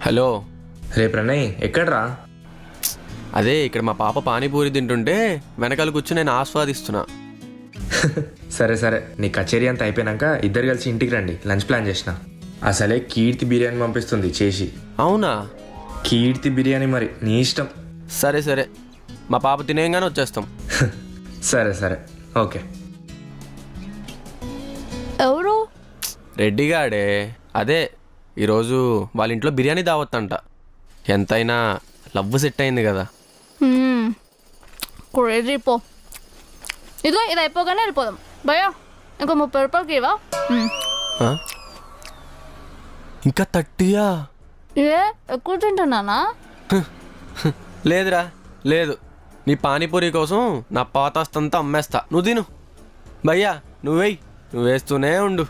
Hello. రే ప్రణయ్, ఎక్కడ్రా? అదే ఇక్కడ మా పాప పానీపూరి తింటుంటే వెనకాల కూర్చుని నేను ఆస్వాదిస్తున్నా. సరే సరే, నీ కచేరీ అంతా అయిపోయాక ఇద్దరు కలిసి ఇంటికి రండి, లంచ్ ప్లాన్ చేసిన. అసలే కీర్తి బిర్యానీ పంపిస్తుంది చేసి. అవునా? కీర్తి బిర్యానీ మరి నీ ఇష్టం. సరే సరే, మా పాప తినేయంగానే వచ్చేస్తాం. సరే సరే, ఓకే. ఎవరు? రెడ్డిగాడే. అదే ఈరోజు వాళ్ళ ఇంట్లో బిర్యానీ దావత్తంట. ఎంతైనా లవ్ సెట్ అయింది కదా. క్రేజీ పో. ఇదిగో ఇది అయిపోగానే వెళ్ళిపోదాం. భయ్యా ఇంకో 30 రూపాయలకి ఇవా? ఆ? ఇంకా 30యా? ఏ ఎక్కువ తింటున్నానా? లేదురా లేదు, నీ పానీపూరి కోసం నా పాతాస్తంతా అమ్మేస్తా. నువ్వు తిను భయ్యా, నువ్వేయి, నువ్వు వేస్తూనే ఉండు.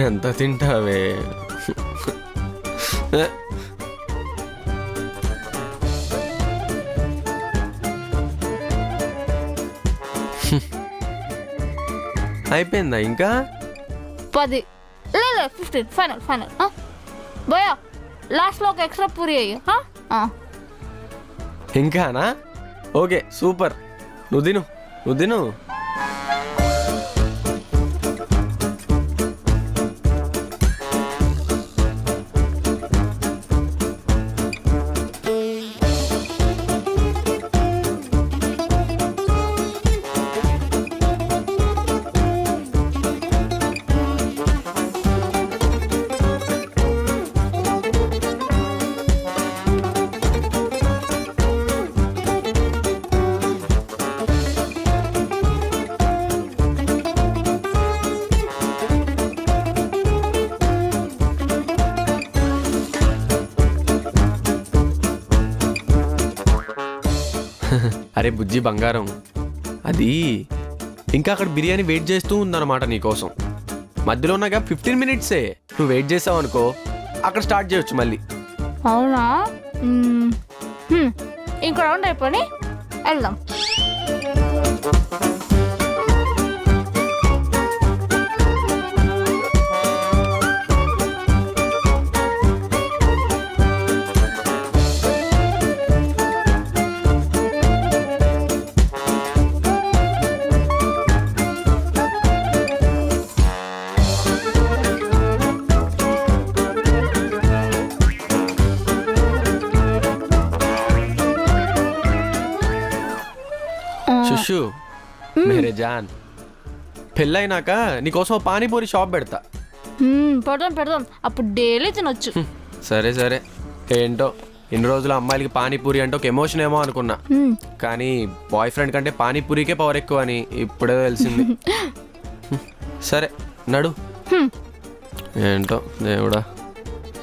ఎంత తింటావే? అయిపోయిందా ఇంకా? 10 లే 15 ఫైనల్ ఫైనల్. భయ్యా లాస్ట్లో ఒక ఎక్స్ట్రా పూరి అయ్యి. ఇంకానా? Okay super. నువ్వు తిను, నువ్వు తిను. అరే బుజ్జి బంగారం, అది ఇంకా అక్కడ బిర్యానీ వెయిట్ చేస్తూ ఉందన్నమాట నీకోసం. మధ్యలో ఉన్నాగా 15 మినిట్సే. నువ్వు వెయిట్ చేసావు అనుకో, అక్కడ స్టార్ట్ చేయొచ్చు మళ్ళీ. అవునా? ఇంకో రౌండ్ అయిపోయి వెళ్దాం. షుషు మేరే జాన్, పెళ్ళైనాక నీకోసం పానీపూరి షాప్ పెడతా. పెడదాం, అప్పుడు డైలీ తినొచ్చు. సరే సరే. ఏంటో ఇన్ని రోజులు అమ్మాయిలకి పానీపూరి అంటే ఒక ఎమోషన్ ఏమో అనుకున్నా, కానీ బాయ్ ఫ్రెండ్ కంటే పానీపూరికే పవర్ ఎక్కువ అని ఇప్పుడే తెలిసింది. సరే నడు. ఏంటో దేవుడా.